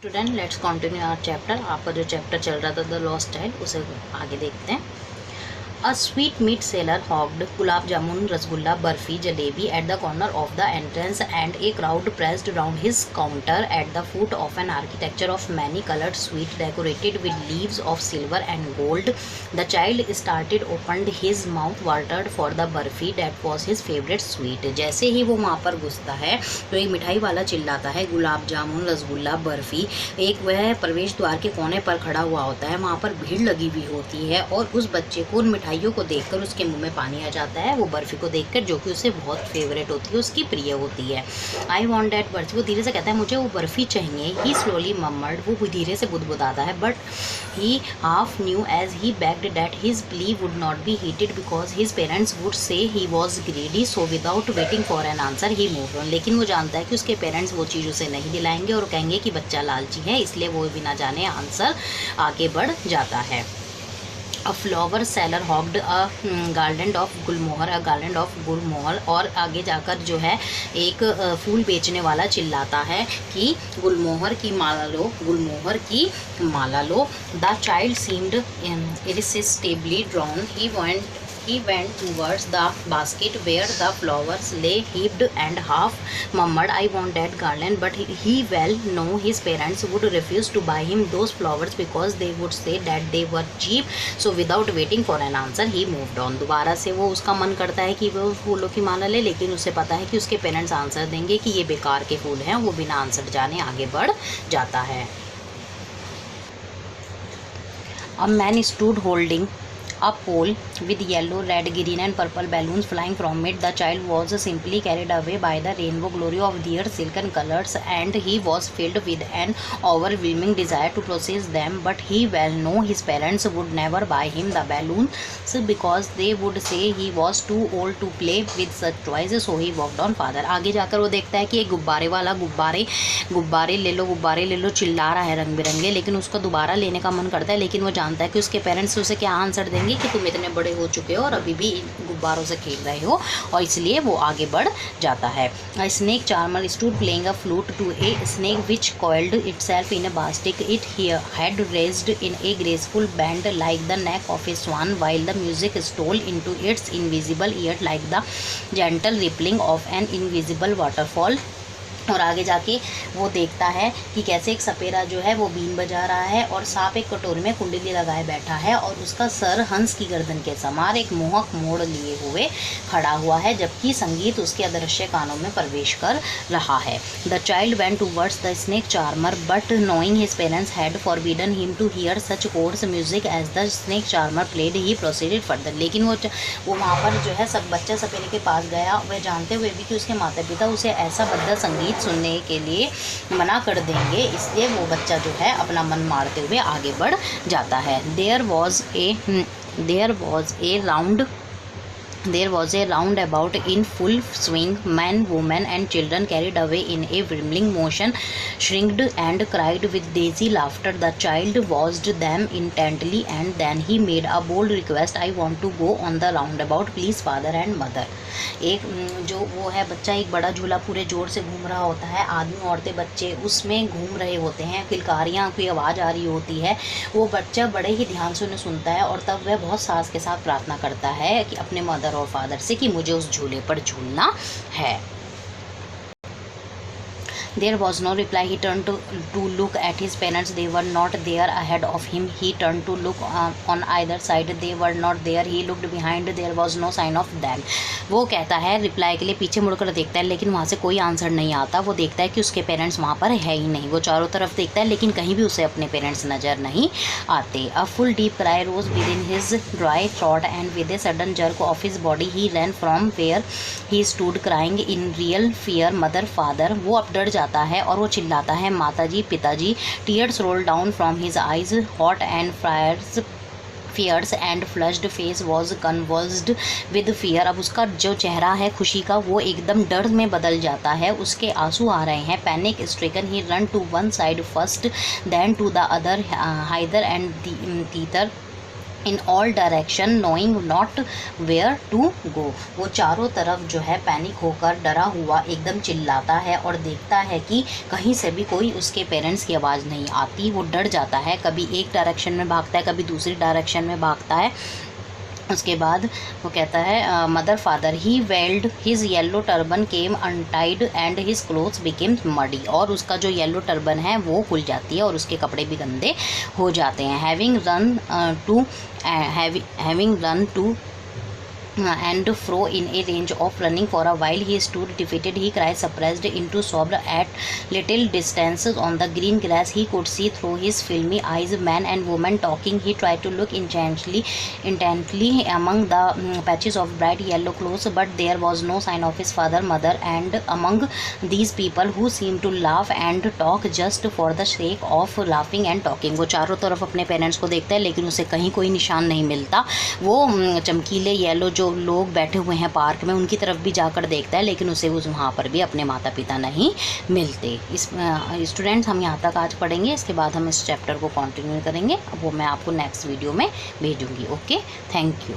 Student let's continue our chapter. आपका जो chapter चल रहा था द लॉस्ट चाइल्ड, उसे आगे देखते हैं। A sweetmeat seller hawked gulab jamun, rasgulla, barfi, jalebi at the corner of the entrance, and a crowd pressed round his counter at the foot of an architecture of many colored sweets decorated with leaves of silver and gold. The child started opened his mouth watered for the barfi that was his favorite sweet. जैसे ही वो वहाँ पर घुसता है तो एक मिठाई वाला चिल्लाता है गुलाब जामुन, रसगुल्ला, बर्फ़ी। एक वह प्रवेश द्वार के कोने पर खड़ा हुआ होता है, वहाँ पर भीड़ लगी हुई होती है और उस बच्चे को उन मिठाइयों को देखकर उसके मुंह में पानी आ जाता है, वो बर्फ़ी को देखकर, जो कि उसे बहुत फेवरेट होती है, उसकी प्रिय होती है। आई वॉन्ट डैट बर्फ़ी, वो धीरे से कहता है मुझे वो बर्फ़ी चाहिए। ही स्लोली मम्मर्ड, वो धीरे से बुदबुदाता है। But he half knew as he begged that his plea would not be heeded because his parents would say he was greedy, so without waiting for an answer he move on. लेकिन वो जानता है कि उसके parents वो चीज़ उसे नहीं दिलाएंगे और कहेंगे कि बच्चा लालची है, इसलिए वो बिना जाने आंसर आगे बढ़ जाता है। A flower seller hawked a garden of gulmohar, और आगे जाकर जो है एक फूल बेचने वाला चिल्लाता है कि गुलमोहर की माला लो। The child seemed irresistibly drawn. He went towards the basket where the flowers lay heaped and half murmured, I want that garland, but he well knew his parents would refuse to buy him those flowers because they would say that they were cheap, so without waiting for an answer he moved on. दोबारा से वो उसका मन करता है कि वो फूलों की माला ले, लेकिन उसे पता है कि उसके पेरेंट्स आंसर देंगे कि ये बेकार के फूल हैं। वो बिना आंसर जाने आगे बढ़ जाता है। A man stood holding a pole with yellow, red, green and purple balloons flying from it. The child was simply carried away by the rainbow glory of their silken colors, and he was filled with an overwhelming desire to possess them, but he well knew his parents would never buy him the balloons because they would say he was too old to play with such toys, so he walked on further. आगे जाकर वो देखता है कि एक गुब्बारे वाला गुब्बारे ले लो चिल्ला रहा है रंग बिरंगे, लेकिन उसको दोबारा लेने का मन करता है, लेकिन वो जानता है कि उसके पेरेंट्स उसे क्या आंसर देंगे कि तुम इतने बड़े हो चुके हो और अभी भी गुब्बारों से खेल रहे हो, और इसलिए वो आगे बढ़ जाता है। Snake charmer stood playing a flute to a snake which coiled itself in a basket. It had raised in a graceful bend like the neck of a swan, while the music stole into its invisible ear like the gentle rippling of an invisible waterfall. और आगे जाके वो देखता है कि कैसे एक सपेरा जो है वो बीन बजा रहा है और सांप एक कटोरी में कुंडली लगाए बैठा है और उसका सर हंस की गर्दन के समान एक मोहक मोड़ लिए हुए खड़ा हुआ है, जबकि संगीत उसके अदृश्य कानों में प्रवेश कर रहा है। The child went towards the snake charmer but knowing his parents had forbidden him to hear such coarse music as the snake charmer played he proceeded further. लेकिन वो वहाँ पर जो है सब बच्चा सपेरे के पास गया, वह जानते हुए भी कि उसके माता पिता उसे ऐसा भद्दा संगीत सुनने के लिए मना कर देंगे, इसलिए वो बच्चा जो है अपना मन मारते हुए आगे बढ़ जाता है। There was a roundabout in full swing. Men, women and children carried away in a whirling motion shrieked and cried with dizzy laughter. The child watched them intently and then he made a bold request, I want to go on the roundabout, please father and mother. एक जो वो है बच्चा एक बड़ा झूला पूरे जोर से घूम रहा होता है, आदमी औरतें बच्चे उसमें घूम रहे होते हैं, किलकारियाँ की आवाज़ आ रही होती है। वो बच्चा बड़े ही ध्यान से उन्हें सुनता है और तब वह बहुत साहस के साथ प्रार्थना करता है कि अपने मदर और फादर से कि मुझे उस झूले पर झूलना है। There was no reply. He turned to look at his parents. They were not there ahead of him. He turned to look on either side. They were not there. He looked behind. There was no sign of them. वो कहता है reply के लिए पीछे मुड़कर देखता है, लेकिन वहाँ से कोई आंसर नहीं आता। वो देखता है कि उसके पेरेंट्स वहाँ पर है ही नहीं। वो चारों तरफ देखता है, लेकिन कहीं भी उसे अपने पेरेंट्स नज़र नहीं आते। A full deep cry rose within his dry throat, and with a sudden jerk of his body he ran from where he stood crying in real fear, mother, father. वो अब डर जाता है और वो चिल्लाता है माताजी, पिताजी। Tears roll down from his eyes, hot and fierce and flushed face was convulsed with fear. अब उसका जो चेहरा है खुशी का वो एकदम डर में बदल जाता है, उसके आंसू आ रहे हैं। Panic stricken he run to one side first then to the other, hither and thither in all direction knowing not where to go. वो चारों तरफ जो है पैनिक होकर डरा हुआ एकदम चिल्लाता है और देखता है कि कहीं से भी कोई उसके पेरेंट्स की आवाज़ नहीं आती। वो डर जाता है, कभी एक डायरेक्शन में भागता है, कभी दूसरी डायरेक्शन में भागता है। उसके बाद वो कहता है mother father he weld his yellow turban came untied and his clothes became muddy. और उसका जो येलो टर्बन है वो खुल जाती है और उसके कपड़े भी गंदे हो जाते हैं। Having run to and fro in a range of running for a while, he stood defeated. He cried, suppressed into sob. At little distances on the green grass he could see through his filmy eyes man and woman talking. He tried to look intently among the patches of bright yellow clothes, but there was no sign of his father, mother, and among these people who seemed to laugh and talk just for the sake of laughing and talking. वो चारों तरफ अपने parents को देखता है लेकिन उसे कहीं कोई निशान नहीं मिलता। वो चमकीले येलो जो लोग बैठे हुए हैं पार्क में उनकी तरफ भी जाकर देखता है लेकिन उसे वहाँ पर भी अपने माता पिता नहीं मिलते। इस स्टूडेंट्स हम यहाँ तक आज पढ़ेंगे, इसके बाद हम इस चैप्टर को कंटिन्यू करेंगे। वो मैं आपको नेक्स्ट वीडियो में भेजूँगी। Okay, thank you.